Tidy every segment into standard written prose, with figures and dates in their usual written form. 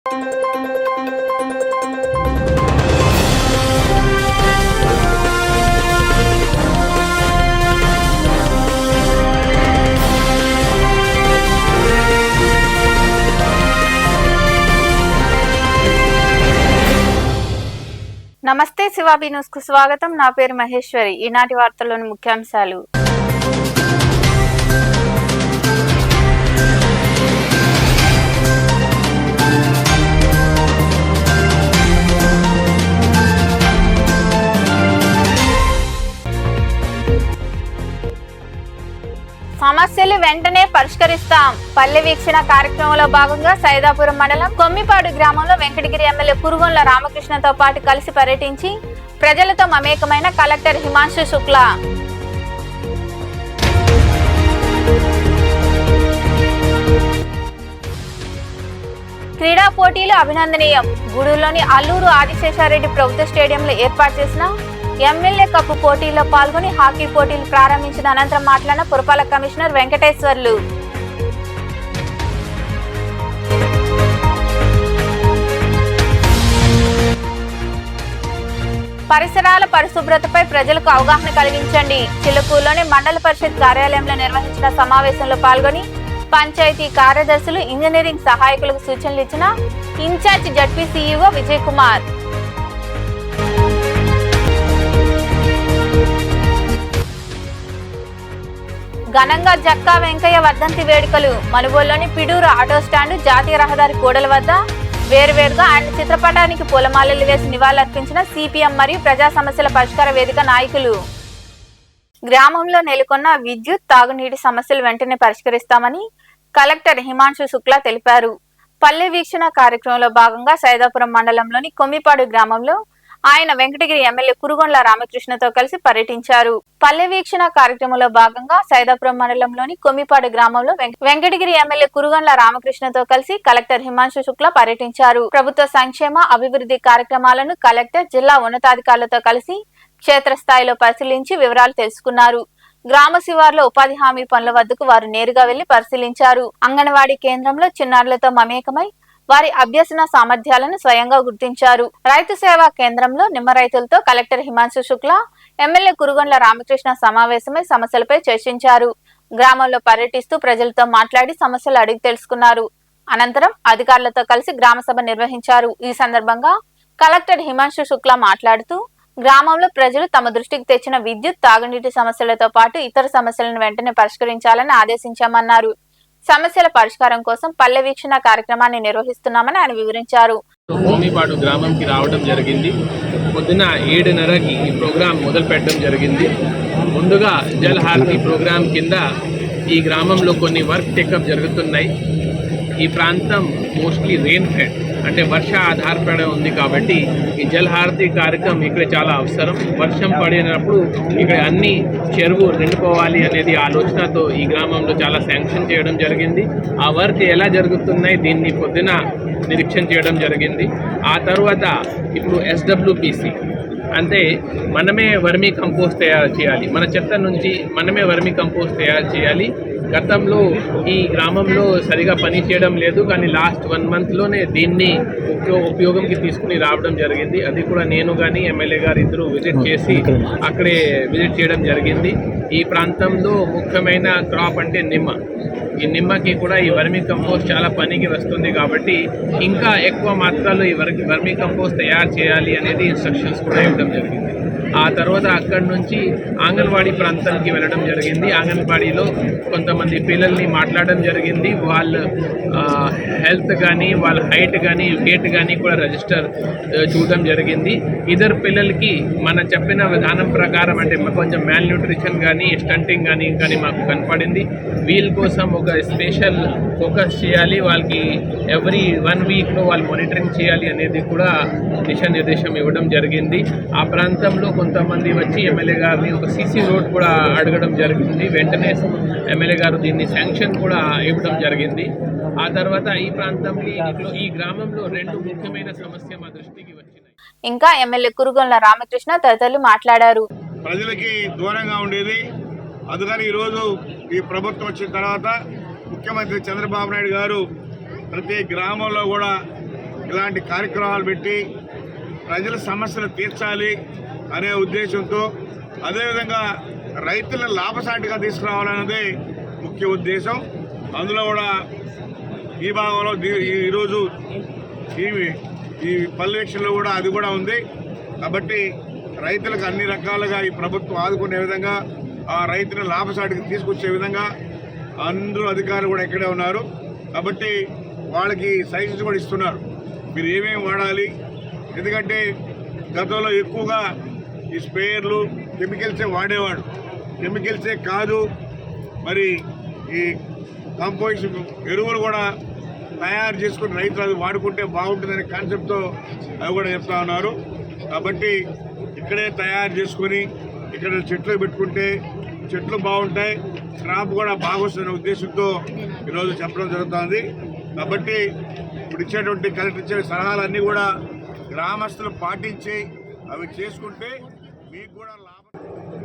నమస్తే శివాబీ న్యూస్ కు స్వాగతం. నా పేరు మహేశ్వరి. ఈనాటి వార్తల్లోని ముఖ్యాంశాలు. సమస్యలు వెంటనే పరిష్కరిస్తాం. పల్లె వీక్షణ కార్యక్రమంలో భాగంగా సైదాపురం మండలం కొమ్మిపాడు గ్రామంలో వెంకటగిరి ఎమ్మెల్యే కురుగొండ్ల రామకృష్ణతో పాటు కలిసి పర్యటించి ప్రజలతో మమేకమైన కలెక్టర్ హిమాంశు శుక్లా. క్రీడా పోటీలు అభినందనీయం. గూడూరులోని అల్లూరు ఆదిశేషారెడ్డి ప్రభుత్వ స్టేడియంలో ఏర్పాటు చేసిన ఎమ్మెల్యే కప్ పోటీల్లో పాల్గొని హాకీ పోటీలు ప్రారంభించిన అనంతరం మాట్లాడిన పురపాలక కమిషనర్ వెంకటేశ్వర్లు. పరిసరాల పరిశుభ్రతపై ప్రజలకు అవగాహన కలిగించండి. చిలుకూరులోని మండల పరిషత్ కార్యాలయంలో నిర్వహించిన సమావేశంలో పాల్గొని పంచాయతీ కార్యదర్శులు, ఇంజనీరింగ్ సహాయకులకు సూచనలు ఇచ్చిన incharge ZP CEO Vijay Kumar. ఘనంగా జక్కా వెంకయ్య వర్ధంతి వేడుకలు. మనుబోలులోని పిడూరు ఆటో స్టాండ్, జాతీయ రహదారి కూడల వద్ద వేరువేరుగా ఆయన చిత్రపటానికి పూలమాలలు వేసి నివాళులర్పించిన సిపిఎం మరియు ప్రజా సమస్యల పరిష్కార వేదిక నాయకులు. గ్రామంలో నెలకొన్న విద్యుత్, తాగునీటి సమస్యలు వెంటనే పరిష్కరిస్తామని కలెక్టర్ హిమాంశు శుక్లా తెలిపారు. పల్లె వీక్షణ కార్యక్రమంలో భాగంగా సైదాపురం మండలంలోని కొమ్మిపాడు గ్రామంలో ఆయన వెంకటగిరి ఎమ్మెల్యే కురుగొండ్ల రామకృష్ణతో కలిసి పర్యటించారు. పల్లె వీక్షణ కార్యక్రమంలో భాగంగా సైదాపురం మండలంలోని కొమ్మిపాడు గ్రామంలో వెంకటగిరి ఎమ్మెల్యే కురుగొండ్ల రామకృష్ణతో కలిసి కలెక్టర్ హిమాంశు శుక్లా పర్యటించారు. ప్రభుత్వ సంక్షేమ అభివృద్ధి కార్యక్రమాలను కలెక్టర్ జిల్లా ఉన్నతాధికారులతో కలిసి క్షేత్రస్థాయిలో పరిశీలించి వివరాలు తెలుసుకున్నారు. గ్రామ శివార్లో ఉపాధి హామీ పనుల వద్దకు వారు నేరుగా వెళ్లి పరిశీలించారు. అంగన్వాడీ కేంద్రంలో చిన్నారులతో మమేకమై వారి అభ్యసన సామర్థ్యాలను స్వయంగా గుర్తించారు. రైతు సేవా కేంద్రంలో నిమ్మ రైతులతో కలెక్టర్ హిమాంశు శుక్లా, ఎమ్మెల్యే కురుగొండ్ల రామకృష్ణ సమావేశమై సమస్యలపై చర్చించారు. గ్రామంలో పర్యటిస్తూ ప్రజలతో మాట్లాడి సమస్యలు అడిగి తెలుసుకున్నారు. అనంతరం అధికారులతో కలిసి గ్రామ సభ నిర్వహించారు. ఈ సందర్భంగా కలెక్టర్ హిమాంశు శుక్లా మాట్లాడుతూ గ్రామంలో ప్రజలు తమ దృష్టికి తెచ్చిన విద్యుత్, తాగునీటి సమస్యలతో పాటు ఇతర సమస్యలను వెంటనే పరిష్కరించాలని ఆదేశించామన్నారు. సమస్యల పరిష్కారం కోసం పల్లె వీక్షణ కార్యక్రమాన్ని నిర్వహిస్తున్నామని ఆయన వివరించారు. కొమ్మిపాడు గ్రామంకి రావడం జరిగింది. పొద్దున 7:30కి ఈ ప్రోగ్రాం మొదలు పెట్టడం జరిగింది. ముందుగా జల్ హారతి ప్రోగ్రాం కింద ఈ గ్రామంలో కొన్ని వర్క్ టేకప్ జరుగుతున్నాయి. ఈ ప్రాంతం మోస్ట్లీ రెయిన్ ఫెడ్ అంటే వర్ష ఆధారపడి ఉంది కాబట్టి ఈ జల్ హారతి కార్యక్రమం ఇక్కడ చాలా అవసరం. వర్షం పడినప్పుడు ఇక్కడ అన్ని చెరువు నిండుకోవాలి అనేది ఆలోచనతో ఈ గ్రామంలో చాలా శాంక్షన్ చేయడం జరిగింది. ఆ వర్క్ ఎలా జరుగుతున్నాయి దీన్ని పొద్దున నిరీక్షణ చేయడం జరిగింది. ఆ తర్వాత ఇప్పుడు SWPC అంటే మనమే వర్మీ కంపోస్ట్ తయారు చేయాలి. మన చెత్త నుంచి మనమే వర్మీ కంపోస్ట్ తయారు చేయాలి. గతంలో ఈ గ్రామంలో సరిగా పని చేయడం లేదు, కానీ లాస్ట్ 1 మంత్లోనే దీన్ని ఉపయోగంకి తీసుకుని రావడం జరిగింది. అది కూడా నేను కానీ ఎమ్మెల్యే గారు ఇద్దరు విజిట్ చేసి అక్కడే విజిట్ చేయడం జరిగింది. ఈ ప్రాంతంలో ముఖ్యమైన క్రాప్ అంటే నిమ్మ. ఈ నిమ్మకి కూడా ఈ వర్మీ కంపోస్ట్ చాలా పనికి వస్తుంది కాబట్టి ఇంకా ఎక్కువ మాత్రలో ఈ వర్మీ కంపోస్ట్ తయారు చేయాలి అనేది ఇన్స్ట్రక్షన్స్ కూడా ఇవ్వడం జరిగింది. ఆ తర్వాత అక్కడి నుంచి అంగన్వాడీ ప్రాంతానికి వెళ్ళడం జరిగింది. అంగన్వాడీలో కొంతమంది పిల్లల్ని మాట్లాడడం జరిగింది. వాళ్ళ హెల్త్ కానీ వాళ్ళ హైట్ కానీ వెయిట్ కానీ కూడా రిజిస్టర్ చూడడం జరిగింది. ఇద్దరు పిల్లలకి మన చెప్పిన విధానం ప్రకారం అంటే కొంచెం మ్యాల్ న్యూట్రిషన్ కానీ స్టంటింగ్ కానీ మాకు కనపడింది. వీళ్ళ కోసం ఒక స్పెషల్ ఫోకస్ చేయాలి. వాళ్ళకి ఎవ్రీ 1 వీక్లో వాళ్ళు మానిటరింగ్ చేయాలి అనేది కూడా దిశానిర్దేశం ఇవ్వడం జరిగింది. ఆ ప్రాంతంలో కొంతమంది వచ్చి ఎమ్మెల్యే గారిని ఒక సీసీ రోడ్ కూడా అడగడం జరిగింది. వెంటనే ఎమ్మెల్యే గారు దీన్ని శాంక్షన్ కూడా ఇవ్వడం జరిగింది. ఆ తర్వాత ఈ ప్రాంతంలో ఈ గ్రామంలో 2 ముఖ్యమైన సమస్య మా దృష్టికి వచ్చినాయి. ఇంకా ఎమ్మెల్యే కురుగొండ్ల రామకృష్ణ తదితరులు మాట్లాడారు. ప్రజలకి దూరంగా ఉండేది. అందుకని ఈరోజు ఈ ప్రభుత్వం వచ్చిన తర్వాత ముఖ్యమంత్రి చంద్రబాబు నాయుడు గారు ప్రతి గ్రామంలో కూడా ఇలాంటి కార్యక్రమాలు పెట్టి ప్రజల సమస్యలు తీర్చాలి అనే ఉద్దేశంతో, అదేవిధంగా రైతులను లాభసాటిగా తీసుకురావాలన్నదే ముఖ్య ఉద్దేశం. అందులో కూడా ఈ భాగంలో ఈరోజు ఈ పర్యవేక్షణలో కూడా అది కూడా ఉంది. కాబట్టి రైతులకు అన్ని రకాలుగా ఈ ప్రభుత్వం ఆదుకునే విధంగా, ఆ రైతులను లాభసాటికి తీసుకొచ్చే విధంగా అందరూ అధికారులు కూడా ఇక్కడే ఉన్నారు. కాబట్టి వాళ్ళకి సజెషన్స్ కూడా ఇస్తున్నారు, మీరు ఏమేమి వాడాలి. ఎందుకంటే గతంలో ఎక్కువగా ఈ స్ప్రేయర్లు కెమికల్సే వాడేవాడు. కెమికల్సే కాదు, మరి ఈ కంపోజిషన్ ఎరువులు కూడా తయారు చేసుకుని రైతులు అది వాడుకుంటే బాగుంటుందనే కాన్సెప్ట్తో అవి కూడా చెప్తా ఉన్నారు. కాబట్టి ఇక్కడే తయారు చేసుకొని ఇక్కడ చెట్లు పెట్టుకుంటే చెట్లు బాగుంటాయి, క్రాప్ కూడా బాగొస్తుందనే ఉద్దేశంతో ఈరోజు చెప్పడం జరుగుతుంది. కాబట్టి ఇప్పుడు ఇచ్చేటువంటి కలెక్టర్ ఇచ్చే సలహాలన్నీ కూడా గ్రామస్తులు పాటించి అవి చేసుకుంటే మీకు కూడా లాభం.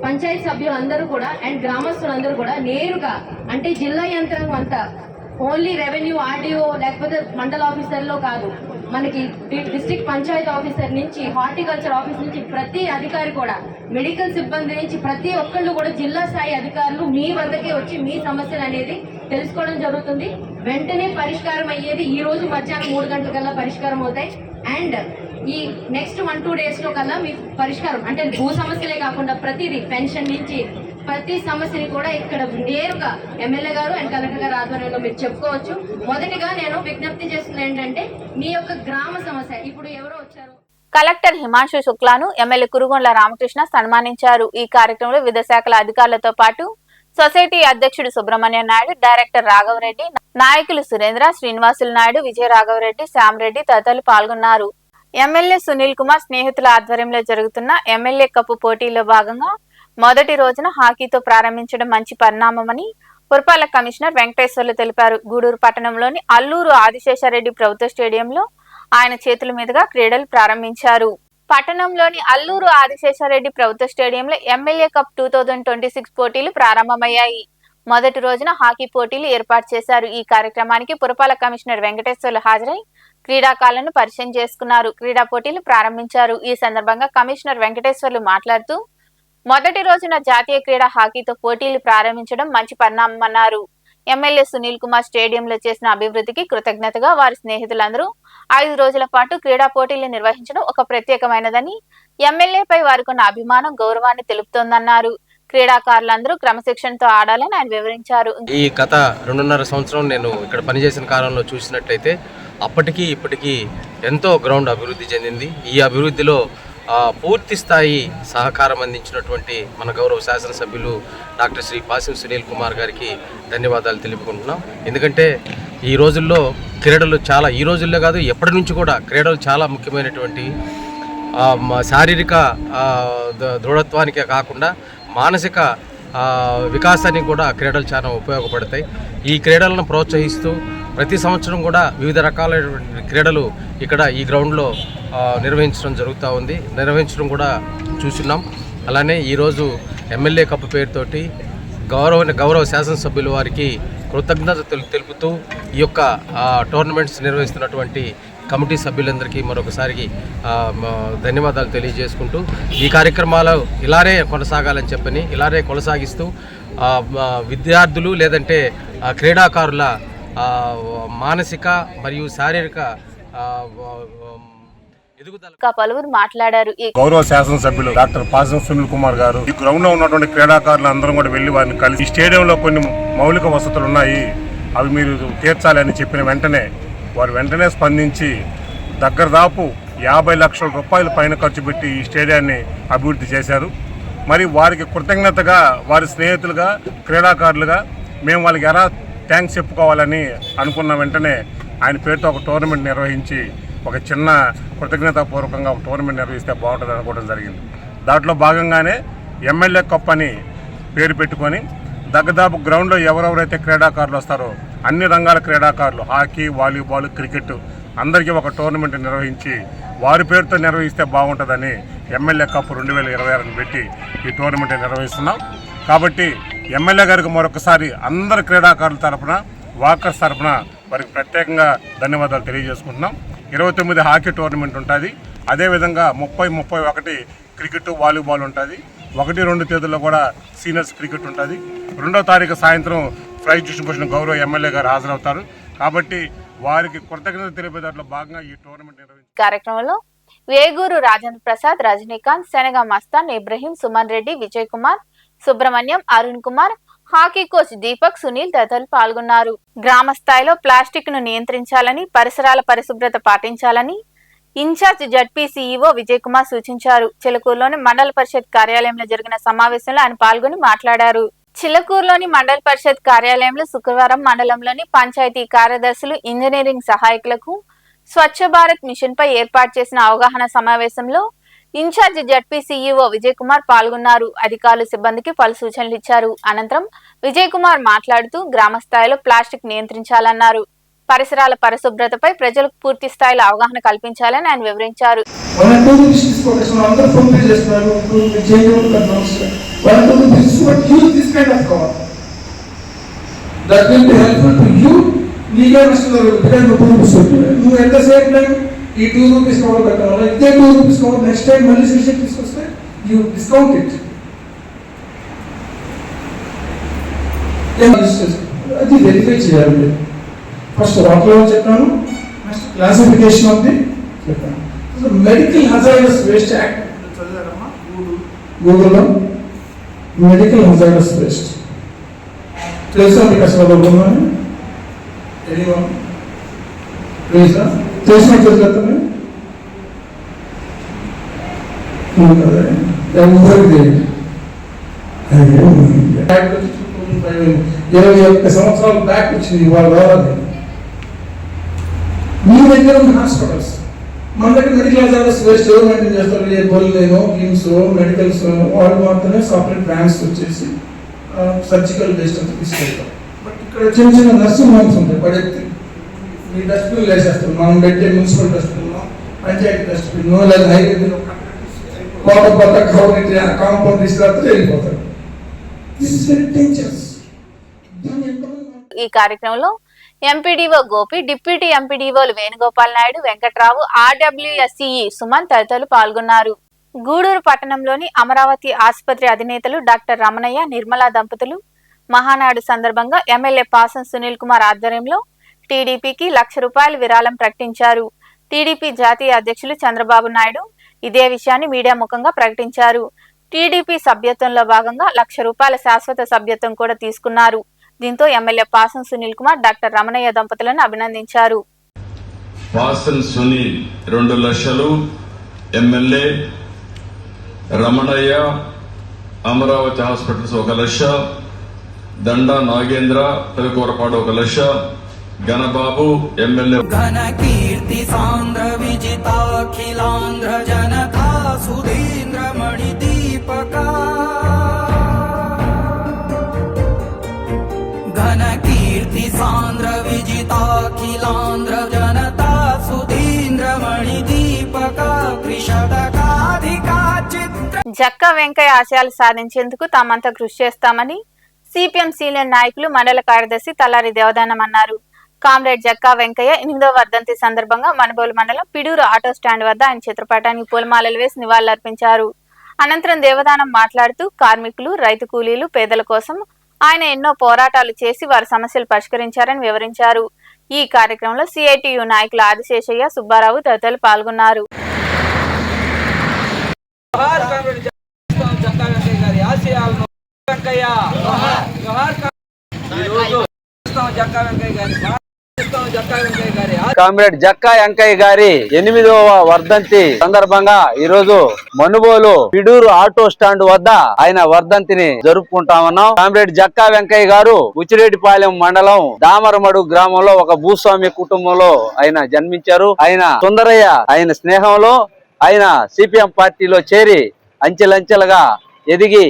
పంచాయతీ సభ్యులందరూ కూడా అండ్ గ్రామస్తులందరూ కూడా నేరుగా అంటే జిల్లా యంత్రాంగం అంతా ఓన్లీ రెవెన్యూ, ఆర్డీఓ లేకపోతే మండల ఆఫీసర్లో కాదు, మనకి డిస్ట్రిక్ట్ పంచాయతీ ఆఫీసర్ నుంచి హార్టికల్చర్ ఆఫీస్ నుంచి ప్రతి అధికారి కూడా, మెడికల్ సిబ్బంది నుంచి ప్రతి ఒక్కళ్ళు కూడా జిల్లా స్థాయి అధికారులు మీ వద్దకే వచ్చి మీ సమస్యలు అనేది తెలుసుకోవడం జరుగుతుంది. వెంటనే పరిష్కారం అయ్యేది ఈ రోజు మధ్యాహ్నం 3 గంటలకల్లా పరిష్కారం అవుతాయి. అండ్ ఈ నెక్స్ట్ 1-2 డేస్లో కల్లా మీ పరిష్కారం అంటే భూ సమస్యలే కాకుండా ప్రతిదీ పెన్షన్ నుంచి ప్రతి సమస్యని కూడా ఇక్కడ నేరుగా ఎమ్మెల్యే గారు అండ్ కలెక్టర్ గారు ఆధ్వర్యంలో మీరు చెప్పుకోవచ్చు. మొదటిగా నేను విజ్ఞప్తి చేస్తుంది ఏంటంటే మీ యొక్క గ్రామ సమస్య, ఇప్పుడు ఎవరో వచ్చారు. కలెక్టర్ హిమాంశు శుక్లాను ఎమ్మెల్యే కురుగొండ్ల రామకృష్ణ సన్మానించారు. ఈ కార్యక్రమంలో వివిధ శాఖల అధికారులతో పాటు సొసైటీ అధ్యక్షుడు సుబ్రహ్మణ్యం నాయుడు, డైరెక్టర్ రాఘవరెడ్డి, నాయకులు సురేంద్ర, శ్రీనివాసులు నాయుడు, విజయ రాఘవరెడ్డి, శ్యామరెడ్డి తదితరులు పాల్గొన్నారు. ఎమ్మెల్యే సునీల్ కుమార్ స్నేహితుల ఆధ్వర్యంలో జరుగుతున్న ఎమ్మెల్యే కప్పు పోటీలో భాగంగా మొదటి రోజున హాకీతో ప్రారంభించడం మంచి పరిణామమని పురపాలక కమిషనర్ వెంకటేశ్వర్లు తెలిపారు. గూడూరు పట్టణంలోని అల్లూరు ఆదిశేషారెడ్డి ప్రభుత్వ స్టేడియంలో ఆయన చేతుల మీదుగా క్రీడలు ప్రారంభించారు. పట్టణంలోని అల్లూరు ఆదిశేషారెడ్డి ప్రభుత్వ స్టేడియంలో ఎమ్మెల్యే కప్ 2026 పోటీలు ప్రారంభమయ్యాయి. మొదటి రోజున హాకీ పోటీలు ఏర్పాటు చేశారు. ఈ కార్యక్రమానికి పురపాలక కమిషనర్ వెంకటేశ్వర్లు హాజరై క్రీడాకారులను పరిచయం చేసుకున్నారు. క్రీడా పోటీలు ప్రారంభించారు. ఈ సందర్భంగా కమిషనర్ వెంకటేశ్వర్లు మాట్లాడుతూ మొదటి రోజున జాతీయ క్రీడా హాకీతో పోటీలు ప్రారంభించడం మంచి పరిణామమన్నారు. ఎమ్మెల్యే సునీల్ కుమార్ స్టేడియంలో చేసిన అభివృద్ధికి కృతజ్ఞతగా వారి స్నేహితులందరూ 5 రోజుల పాటు క్రీడా పోటీలు నిర్వహించడం ఒక ప్రత్యేకమైనదని, ఎమ్మెల్యేపై వారికున్న అభిమానం, గౌరవాన్ని తెలుపుతోందన్నారు. క్రీడాకారులందరూ క్రమశిక్షణతో ఆడాలని ఆయన వివరించారు. ఈ గత 2.5 సంవత్సరం నేను ఇక్కడ పనిచేసిన కాలంలో చూసినట్లయితే అప్పటికి ఇప్పటికీ ఎంతో గ్రౌండ్ అభివృద్ధి చెందింది. ఈ అభివృద్ధిలో పూర్తి స్థాయి సహకారం అందించినటువంటి మన గౌరవ శాసనసభ్యులు డాక్టర్ శ్రీ పాసిం సునీల్ కుమార్ గారికి ధన్యవాదాలు తెలుపుకుంటున్నాం. ఎందుకంటే ఈ రోజుల్లో క్రీడలు చాలా, ఈ రోజుల్లో కాదు ఎప్పటి నుంచి కూడా క్రీడలు చాలా ముఖ్యమైనటువంటి శారీరక దృఢత్వానికే కాకుండా మానసిక వికాసానికి కూడా క్రీడలు చాలా ఉపయోగపడతాయి. ఈ క్రీడలను ప్రోత్సహిస్తూ ప్రతి సంవత్సరం కూడా వివిధ రకాలైనటువంటి క్రీడలు ఇక్కడ ఈ గ్రౌండ్లో నిర్వహించడం జరుగుతూ ఉంది. నిర్వహించడం కూడా చూస్తున్నాం. అలానే ఈరోజు ఎమ్మెల్యే కప్పు పేరుతోటి గౌరవ శాసనసభ్యుల వారికి కృతజ్ఞతలు తెలుపుతూ ఈ యొక్క టోర్నమెంట్స్ నిర్వహిస్తున్నటువంటి కమిటీ సభ్యులందరికీ మరొకసారికి ధన్యవాదాలు తెలియజేసుకుంటూ ఈ కార్యక్రమాలు ఇలానే కొనసాగాలని చెప్పని, ఇలానే కొనసాగిస్తూ విద్యార్థులు లేదంటే క్రీడాకారుల మానసిక మరియు శారీరక పలువురు మాట్లాడారు. గౌరవ శాసనసభ్యులు డాక్టర్ పాసిం సునీల్ కుమార్ గారు ఈ గ్రౌండ్ లో ఉన్నటువంటి క్రీడాకారులు అందరం కూడా వెళ్లి వారిని కలిసి ఈ స్టేడియంలో కొన్ని మౌలిక వసతులు ఉన్నాయి, అవి మీరు తీర్చాలని చెప్పిన వెంటనే వారు వెంటనే స్పందించి దగ్గరదాపు 50 లక్షల రూపాయల పైన ఖర్చు పెట్టి ఈ స్టేడియాన్ని అభివృద్ధి చేశారు. మరి వారికి కృతజ్ఞతగా వారి స్నేహితులుగా క్రీడాకారులుగా మేము వాళ్ళకి ఎలా థ్యాంక్స్ చెప్పుకోవాలని అనుకున్న వెంటనే ఆయన పేరుతో ఒక టోర్నమెంట్ నిర్వహించి ఒక చిన్న కృతజ్ఞతాపూర్వకంగా ఒక టోర్నమెంట్ నిర్వహిస్తే బాగుంటుంది అనుకోవడం జరిగింది. దాంట్లో భాగంగానే ఎమ్మెల్యే కప్ అని పేరు పెట్టుకొని దగ్గదాపు గ్రౌండ్లో ఎవరెవరైతే క్రీడాకారులు వస్తారో అన్ని రంగాల క్రీడాకారులు హాకీ, వాలీబాల్, క్రికెట్ అందరికీ ఒక టోర్నమెంట్ నిర్వహించి వారి పేరుతో నిర్వహిస్తే బాగుంటుందని ఎమ్మెల్యే కప్ 2026 పెట్టి ఈ టోర్నమెంట్ నిర్వహిస్తున్నాం. కాబట్టి ఎమ్మెల్యే గారికి మరొకసారి అందరి క్రీడాకారుల తరఫున, వాకర్స్ తరఫున వారికి ప్రత్యేకంగా ధన్యవాదాలు తెలియజేసుకుంటున్నాం. 29 హాకీ టోర్నమెంట్ ఉంటుంది. అదేవిధంగా 30, 31 క్రికెట్, వాలీబాల్ ఉంటుంది. 1-2 తేదీల్లో కూడా సీనియర్స్ క్రికెట్ ఉంటుంది. 2వ తారీఖు సాయంత్రం ప్రైజ్ డిస్ట్రిబ్యూషన్ గౌరవ ఎమ్మెల్యే గారు హాజరవుతారు. కాబట్టి వారికి కృతజ్ఞత తెలిపే దాంట్లో భాగంగా ఈ టోర్నమెంట్ నిర్వహించారు. కార్యక్రమంలో వేగూరు రాజేంద్ర ప్రసాద్, రజనీకాంత్, శనగ మస్తాన్, ఇబ్రహీం, సుమన్ రెడ్డి, విజయ్ కుమార్, సుబ్రహ్మణ్యం, అరుణ్ కుమార్, హాకీ కోచ్ దీపక్, సునీల్ తదితరులు పాల్గొన్నారు. గ్రామ స్థాయిలో ప్లాస్టిక్ ను నియంత్రించాలని, పరిసరాల పరిశుభ్రత పాటించాలని incharge ZP CEO Vijay Kumar సూచించారు. చిలకూరులోని మండల పరిషత్ కార్యాలయంలో జరిగిన సమావేశంలో ఆయన పాల్గొని మాట్లాడారు. చిలకూరులోని మండల పరిషత్ కార్యాలయంలో శుక్రవారం మండలంలోని పంచాయతీ కార్యదర్శులు, ఇంజనీరింగ్ సహాయకులకు స్వచ్ఛ భారత్ మిషన్ పై ఏర్పాటు చేసిన అవగాహన సమావేశంలో incharge ZP CEO Vijay Kumar పాల్గొన్నారు. అధికారులు, సిబ్బందికి పలు సూచనలు ఇచ్చారు. అనంతరం విజయ్ కుమార్ మాట్లాడుతూ గ్రామ స్థాయిలో ప్లాస్టిక్ నియంత్రించాలన్నారు. పరిసరాల పరిశుభ్రతపై ప్రజలకు పూర్తి స్థాయిలో అవగాహన కల్పించాలని ఆయన వివరించారు. నువ్వు ఎంతసేపు ఈ 2 రూపీస్ కవర్ పెట్టాలి, ఇదే 2 రూపీస్ కవర్ నెక్స్ట్ టైం మళ్ళీ సిస్టమ్ తీసుకొస్తే యూ డిస్కౌంట్ ఇట్. అది వెరిఫై చేయాలి. ఫస్ట్ వాటిలో చెప్పాను, నెక్స్ట్ క్లాసిఫికేషన్ ఆఫ్ ది చెప్పాను. మెడికల్ హజార్డస్ వేస్ట్ యాక్ట్ చదివారమ్మా గూగుల్లో? మెడికల్ హజార్డస్ వేస్ట్ తెలుసా మీకు అసలు? తెలిసిన చెప్తాను ఎవరికి 21 సంవత్సరాల బ్యాక్ వచ్చింది. ఇవాళ రావాలి. మీ దగ్గర ఉన్న హాస్పిటల్స్, మన దగ్గర మెడికల్ హజార్డస్ వేస్ట్ ఎవరు మెయింటైన్ చేస్తారు? ఏ బొల్లేనో, కిమ్స్, మెడికల్స్ వాళ్ళు మాత్రమే సపరేట్ బ్రాండ్స్ వచ్చేసి సర్జికల్ వేస్ట్ అంతా తీసుకెళ్తాం. బట్ ఇక్కడ చిన్న చిన్న నర్సింగ్ హోమ్స్ ఉంటాయి, పడేది ఈ డస్ట్బిన్ వేసేస్తాం. మనం పెట్టే మున్సిపల్ డస్ట్బిన్, పంచాయతీ డస్ట్బిన్, లేదా హైవే కాంపౌండ్ తీసుకెళ్తే వెళ్ళిపోతారు. ఈ కార్యక్రమంలో ఎంపీడీఓ గోపి, డిప్యూటీ ఎంపీడీఓలు వేణుగోపాల్ నాయుడు, వెంకట్రావు, ఆర్డబ్ల్యూఎస్ఈ సుమన్ తదితరులు పాల్గొన్నారు. గూడూరు పట్టణంలోని అమరావతి ఆసుపత్రి అధినేతలు డాక్టర్ రమణయ్య, నిర్మలా దంపతులు మహానాడు సందర్భంగా ఎమ్మెల్యే పాసం సునీల్ కుమార్ ఆధ్వర్యంలో టీడీపీకి ₹1,00,000 విరాళం ప్రకటించారు. టీడీపీ జాతీయ అధ్యక్షులు చంద్రబాబు నాయుడు ఇదే విషయాన్ని మీడియా ముఖంగా ప్రకటించారు. టీడీపీ సభ్యత్వంలో భాగంగా ₹1,00,000 శాశ్వత సభ్యత్వం కూడా తీసుకున్నారు. దీంతో ఎమ్మెల్యే పాసం సునీల్ కుమార్ డాక్టర్ రమణయ్య దంపతులను అభినందించారు. పాసం సునీల్ 2 లక్షలు, ఎమ్మెల్యే రమణయ్య అమరావతి హాస్పిటల్స్ 1 లక్ష, దండా నాగేంద్ర పెదకూరపాడు 1 లక్ష, గణబాబు ఎమ్మెల్యే ఘన కీర్తి సాంద్ర విజితాఖిలాంధ్ర జనతా సుధీంద్ర మణి దీపక ఘన కీర్తి సాంద్ర విజితాఖిలాంధ్ర జనతా సుధీంద్ర మణి దీపక కృషదకాధికా చిత్ర. జక్కా వెంకయ్య ఆశయాలు సాధించేందుకు తామంతా కృషి చేస్తామని సిపిఎం సీనియర్ నాయకులు, మండల కార్యదర్శి తలారి దేవదానం అన్నారు. కామ్రేడ్ జక్కా వెంకయ్య 8వ వర్ధంతి సందర్భంగా మనుబోలు మండలం పిడూరు ఆటో స్టాండ్ వద్ద ఆయన చిత్రపటానికి పూలమాలలు వేసి నివాళులర్పించారు. అనంతరం దేవదానం మాట్లాడుతూ కార్మికులు, రైతు కూలీలు, పేదల కోసం ఆయన ఎన్నో పోరాటాలు చేసి వారి సమస్యలు పరిష్కరించారని వివరించారు. ఈ కార్యక్రమంలో సిఐటియు నాయకులు ఆదిశేషయ్య, సుబ్బారావు తదితరులు పాల్గొన్నారు. కామ్రేడ్ జక్కా వెంకయ్య గారి 8వ వర్ధంతి సందర్భంగా ఈ రోజు మనుబోలు పిడూరు ఆటో స్టాండ్ వద్ద ఆయన వర్ధంతిని జరుపుకుంటా ఉన్నాం. కామ్రేడ్ జక్కా వెంకయ్య గారు ఉచిరెడ్డిపాలెం మండలం దామరమడు గ్రామంలో ఒక భూస్వామ్య కుటుంబంలో ఆయన జన్మించారు. ఆయన సుందరయ్య ఆయన స్నేహంలో ఆయన సిపిఎం పార్టీలో చేరి అంచెలంచెలుగా ఎదిగి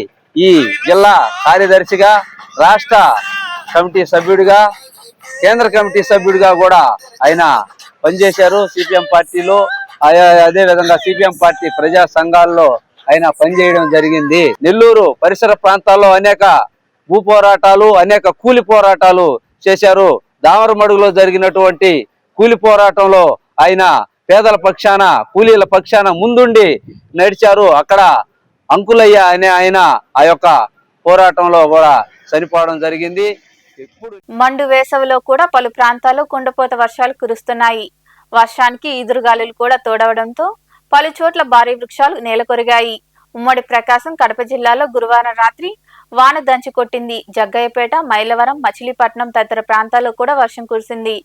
ఈ జిల్లా కార్యదర్శిగా, రాష్ట్ర కమిటీ సభ్యుడిగా, కేంద్ర కమిటీ సభ్యుడిగా కూడా ఆయన పనిచేశారు. సిపిఎం పార్టీలో అదే విధంగా సిపిఎం పార్టీ ప్రజా సంఘాల్లో ఆయన పనిచేయడం జరిగింది. నెల్లూరు పరిసర ప్రాంతాల్లో అనేక భూ పోరాటాలు, అనేక కూలి పోరాటాలు చేశారు. దామరమడుగులో జరిగినటువంటి కూలి పోరాటంలో ఆయన పేదల పక్షాన, కూలీల పక్షాన ముందుండి నడిచారు. అక్కడ అంకులయ్య అనే ఆయన ఆ యొక్క పోరాటంలో కూడా చనిపోవడం జరిగింది. మండు వేసవిలో కూడా పలు ప్రాంతాల్లో కుండపోత వర్షాలు కురుస్తున్నాయి. వర్షానికి ఈదురుగాలులు కూడా తోడవడంతో పలు చోట్ల భారీ వృక్షాలు నేలకొరిగాయి. ఉమ్మడి ప్రకాశం, కడప జిల్లాలో గురువారం రాత్రి వాన దంచి కొట్టింది. జగ్గయ్యపేట, మైలవరం, మచిలీపట్నం తదితర ప్రాంతాల్లో కూడా వర్షం కురిసింది.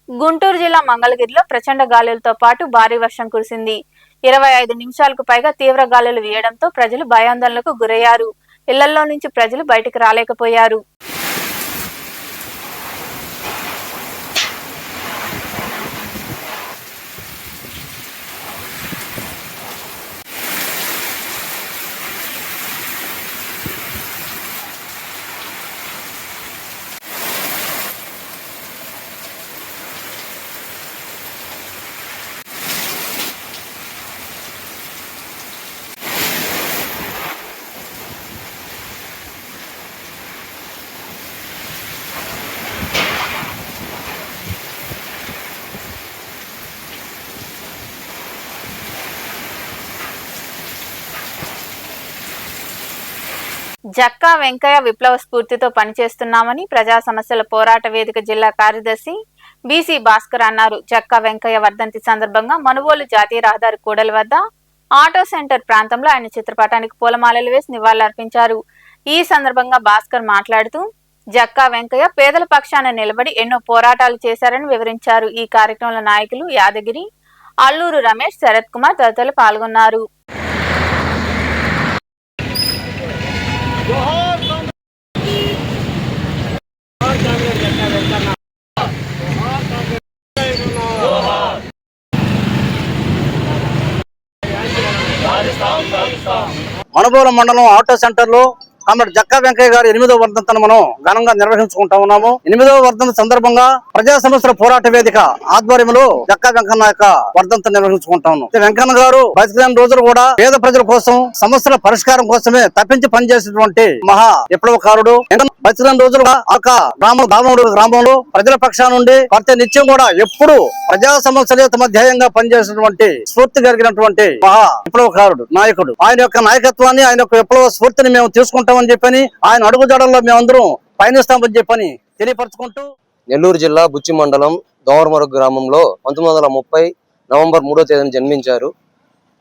గుంటూరు జిల్లా మంగళగిరిలో ప్రచండ గాలులతో పాటు భారీ వర్షం కురిసింది. 25 నిమిషాలకు పైగా తీవ్ర గాలులు వీయడంతో ప్రజలు భయాందోళనకు గురయ్యారు. ఇళ్లలో నుంచి ప్రజలు బయటకు రాలేకపోయారు. జక్కా వెంకయ్య విప్లవ స్ఫూర్తితో పనిచేస్తున్నామని ప్రజా సమస్యల పోరాట వేదిక జిల్లా కార్యదర్శి బీసీ భాస్కర్ అన్నారు. జక్కా వెంకయ్య వర్ధంతి సందర్భంగా మనుబోలు జాతీయ రహదారి కూడలి వద్ద ఆటో సెంటర్ ప్రాంతంలో ఆయన చిత్రపటానికి పూలమాలలు వేసి నివాళులర్పించారు. ఈ సందర్భంగా భాస్కర్ మాట్లాడుతూ జక్కా వెంకయ్య పేదల పక్షాన నిలబడి ఎన్నో పోరాటాలు చేశారని వివరించారు. ఈ కార్యక్రమంలో నాయకులు యాదగిరి, అల్లూరు రమేష్, శరత్ కుమార్ తదితరులు పాల్గొన్నారు. మనుబోలు మండలం ఆటో సెంటర్ లో కామ్రేడ్ జక్కా వెంకయ్య గారు 8వ వర్ధంతిని మనం ఘనంగా నిర్వహించుకుంటా ఉన్నాము. 8వ వర్ధంతి సందర్భంగా ప్రజా సమస్యల పోరాట వేదిక ఆధ్వర్యంలో జక్కా వెంకన్న యొక్క వర్ధంతిని నిర్వహించుకుంటా ఉన్నాం. వెంకన్న గారు బతికిన రోజులు కూడా పేద ప్రజల కోసం, సమస్యల పరిష్కారం కోసమే తప్పించి పనిచేసినటువంటి మహా విప్లవకారుడు. బతికిన రోజులుగా గ్రామంలో ప్రజల పక్షాన నుండి ప్రతి నిత్యం కూడా ఎప్పుడు ప్రజా సమస్యలే తమ ధ్యేయంగా పనిచేసినటువంటి స్ఫూర్తి కలిగినటువంటి మహా విప్లవకారుడు, నాయకుడు. ఆయన యొక్క నాయకత్వాన్ని, ఆయన యొక్క విప్లవ స్ఫూర్తిని మేము తీసుకుంటామని చెప్పని, ఆయన అడుగుజాడల్లో మేమందరం పయనిస్తామని చెప్పని తెలియపరచుకుంటూ, నెల్లూరు జిల్లా బుచ్చి మండలం దోమరమరుగు గ్రామంలో 1930 నవంబర్ 3వ తేదీన జన్మించారు.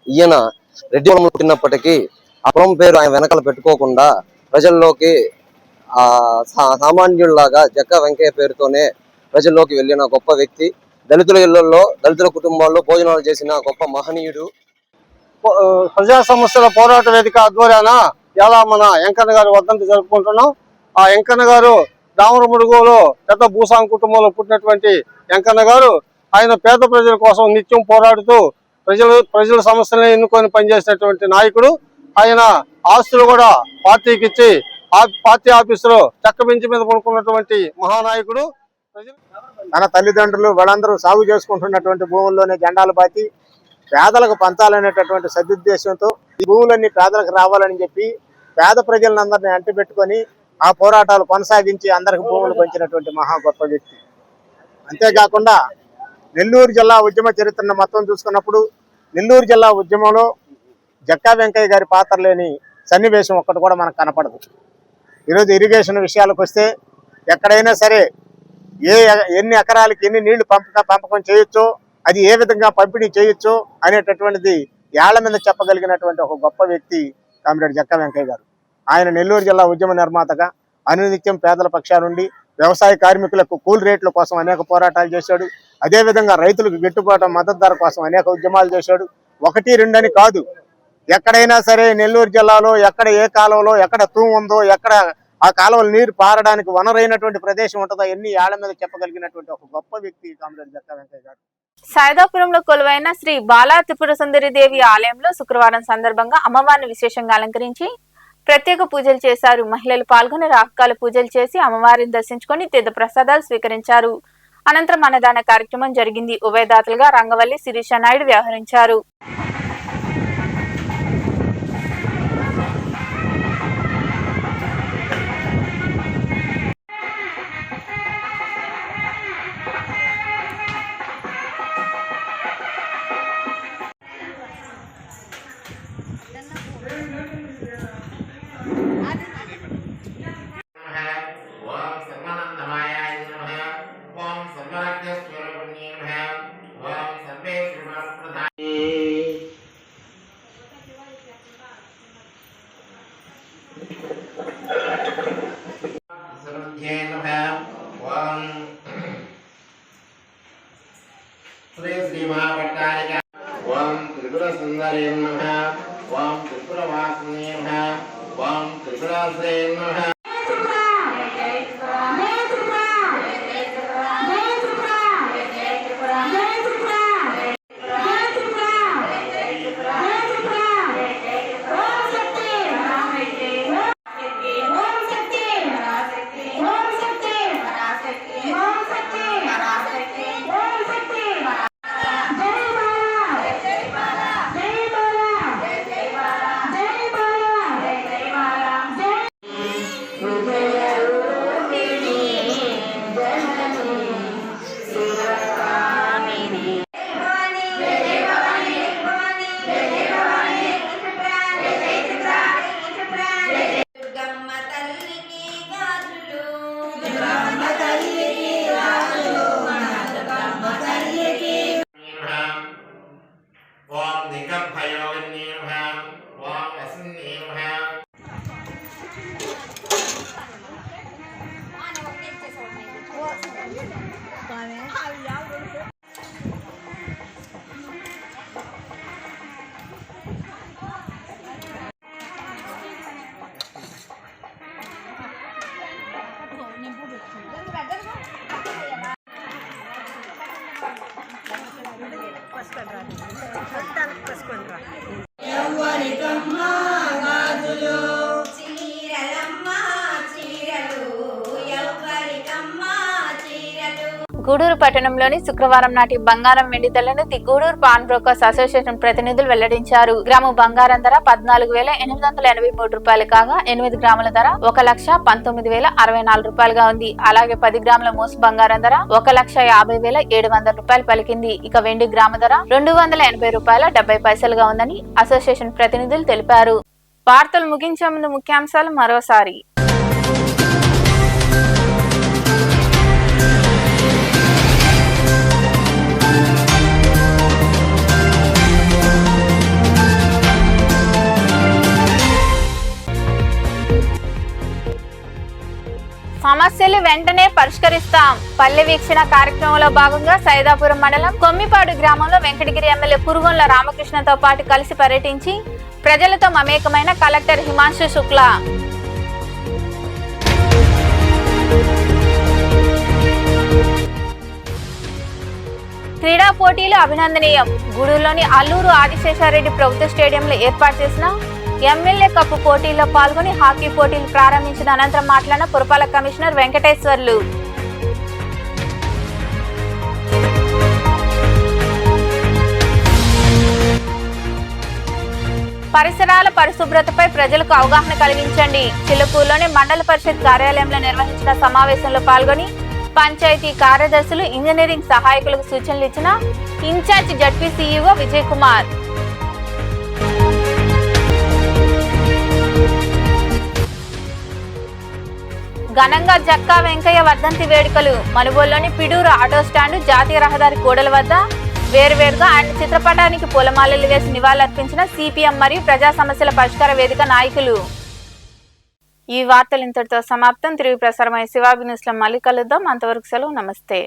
ఈయన రెడ్డి కులంలో పుట్టినప్పటికీ ఆ కులం పేరు ఆయన వెనకాల పెట్టుకోకుండా ప్రజల్లోకి సామాన్యుల్లాగా జక్కా వెంకయ్య పేరుతోనే ప్రజల్లోకి వెళ్ళిన గొప్ప వ్యక్తి. దళితుల ఇళ్లలో, దళితుల కుటుంబాల్లో భోజనాలు చేసిన గొప్ప మహనీయుడు. ప్రజా సమస్యల పోరాట వేదిక ఆధ్వర్యాన ఇలా మన వెంకన్న గారు వర్ధంతి జరుపుకుంటున్నాం. ఆ వెంకన్న గారు దామరముడుగులో పెద్ద భూస్వామి కుటుంబంలో పుట్టినటువంటి వెంకన్న గారు ఆయన పేద ప్రజల కోసం నిత్యం పోరాడుతూ ప్రజల సమస్యలను ఎన్నుకొని పనిచేసినటువంటి నాయకుడు. ఆయన ఆస్తులు కూడా పార్టీకి ఇచ్చి పార్టీ ఆఫీసులో చెక్క బెంచ్ మీద పడుకున్నటువంటి మహానాయకుడు. తన తల్లిదండ్రులు వాళ్ళందరూ సాగు చేసుకుంటున్నటువంటి భూముల్లోనే జెండాలు పాతి పేదలకు పంచాలనేటటువంటి సదుద్దేశంతో ఈ భూములన్నీ పేదలకు రావాలని చెప్పి పేద ప్రజలందరినీ అంటిపెట్టుకొని ఆ పోరాటాలు కొనసాగించి అందరికి భూములు పంచినటువంటి మహా గొప్ప వ్యక్తి. అంతేకాకుండా నెల్లూరు జిల్లా ఉద్యమ చరిత్రను మొత్తం చూసుకున్నప్పుడు నెల్లూరు జిల్లా ఉద్యమంలో జక్కా వెంకయ్య గారి పాత్ర లేని సన్నివేశం ఒక్కటి కూడా మనకు కనపడదు. ఈరోజు ఇరిగేషన్ విషయాలకు వస్తే ఎక్కడైనా సరే ఎన్ని ఎకరాలకి ఎన్ని నీళ్లు పంపకం చేయొచ్చో, అది ఏ విధంగా పంపిణీ చేయొచ్చో అనేటటువంటిది ఏళ్ల మీద చెప్పగలిగినటువంటి ఒక గొప్ప వ్యక్తి కామ్రేడ్ జక్కా వెంకయ్య గారు. ఆయన నెల్లూరు జిల్లా ఉద్యమ నిర్మాతగా అనునిత్యం పేదల పక్షానుండి వ్యవసాయ కార్మికులకు కూల్ రేట్ల కోసం అనేక పోరాటాలు చేశాడు. అదేవిధంగా రైతులకు గిట్టుబాటు మద్దతు ధర కోసం అనేక ఉద్యమాలు చేశాడు. 1, 2 అని కాదు, ఎక్కడైనా సరే నెల్లూరు జిల్లాలో ఎక్కడ ఏ కాలువలో ఎక్కడ తూము ఉందో, ఎక్కడ ఆ కాలువలు నీరు పారడానికి వనరైనటువంటి ప్రదేశం ఉంటుందో ఎన్ని ఏళ్ల మీద చెప్పగలిగినటువంటి ఒక గొప్ప వ్యక్తి కామ్రేడ్ జక్కా వెంకయ్య గారు. సైదాపురంలో కొలువైన శ్రీ బాలా త్రిపుర సుందరి దేవి ఆలయంలో శుక్రవారం సందర్భంగా అమ్మవారిని విశేషంగా అలంకరించి ప్రత్యేక పూజలు చేశారు. మహిళలు పాల్గొని రాహకాల పూజలు చేసి అమ్మవారిని దర్శించుకొని తీర్థ ప్రసాదాలు స్వీకరించారు. అనంతరం అన్నదాన కార్యక్రమం జరిగింది. ఉభయదాతలుగా రంగవల్లి శిరీష నాయుడు వ్యవహరించారు. శ్రీ శ్రీ మహాపట్టారిక ఓం త్రిపుర సుందరీ నమః ఓం త్రిపుర వాసిని నమః ఓం త్రిపురాశ్రీ నమః. ఓం దిగంభయోగిని నమః ఓం వసుని నమః. గూడూరు పట్టణంలోని శుక్రవారం నాటి బంగారం వెండి ధరలను the Gudur pawn brokers association ప్రతినిధులు వెల్లడించారు. గ్రాము బంగారం ధర 14,883 రూపాయలు కాగా 8 గ్రాముల ధర 1,19,064 రూపాయలుగా ఉంది. అలాగే 10 గ్రాముల మోసు బంగారం ధర 1,50,700 రూపాయలు పలికింది. ఇక వెండి గ్రాము ధర 280 రూపాయల 70 పైసలుగా ఉందని అసోసియేషన్ ప్రతినిధులు తెలిపారు. వార్తలు ముగించే ముందు ముఖ్యాంశాలు మరోసారి. సమస్యలు వెంటనే పరిష్కరిస్తాం. పల్లె వీక్షణ కార్యక్రమంలో భాగంగా సైదాపురం మండలం కొమ్మిపాడు గ్రామంలో వెంకటగిరి ఎమ్మెల్యే పురుగొండ్ల రామకృష్ణతో పాటు కలిసి పర్యటించి ప్రజలతో మమేకమైన కలెక్టర్ హిమాంశు శుక్లా. క్రీడా పోటీలు అభినందనీయం. గూడూరులోని అల్లూరు ఆదిశేషారెడ్డి ప్రభుత్వ స్టేడియంలో ఏర్పాటు చేసిన ఎమ్మెల్యే కప్ పోటీల్లో పాల్గొని హాకీ పోటీలు ప్రారంభించిన అనంతరం మాట్లాడిన పురపాలక కమిషనర్ వెంకటేశ్వర్లు. పరిసరాల పరిశుభ్రతపై ప్రజలకు అవగాహన కలిగించండి. చిలుకూరులోని మండల పరిషత్ కార్యాలయంలో నిర్వహించిన సమావేశంలో పాల్గొని పంచాయతీ కార్యదర్శులు, ఇంజనీరింగ్ సహాయకులకు సూచనలు ఇచ్చిన incharge ZP CEO Vijay Kumar. ఘనంగా జక్కా వెంకయ్య వర్ధంతి వేడుకలు. మనుబోలులోని పిడూరు ఆటో స్టాండు, జాతీయ రహదారి కూడల వద్ద వేరువేరుగా ఆయన చిత్రపటానికి పూలమాలలు వేసి నివాళులర్పించిన సిపిఎం మరియు ప్రజా సమస్యల పరిష్కార వేదిక నాయకులు. ఈ వార్తలు ఇంతటితో సమాప్తం. తిరిగి ప్రసారమయ్యే శివాబి న్యూస్ లో మళ్ళీ కలుద్దాం. అంతవరకు సెలవు. నమస్తే.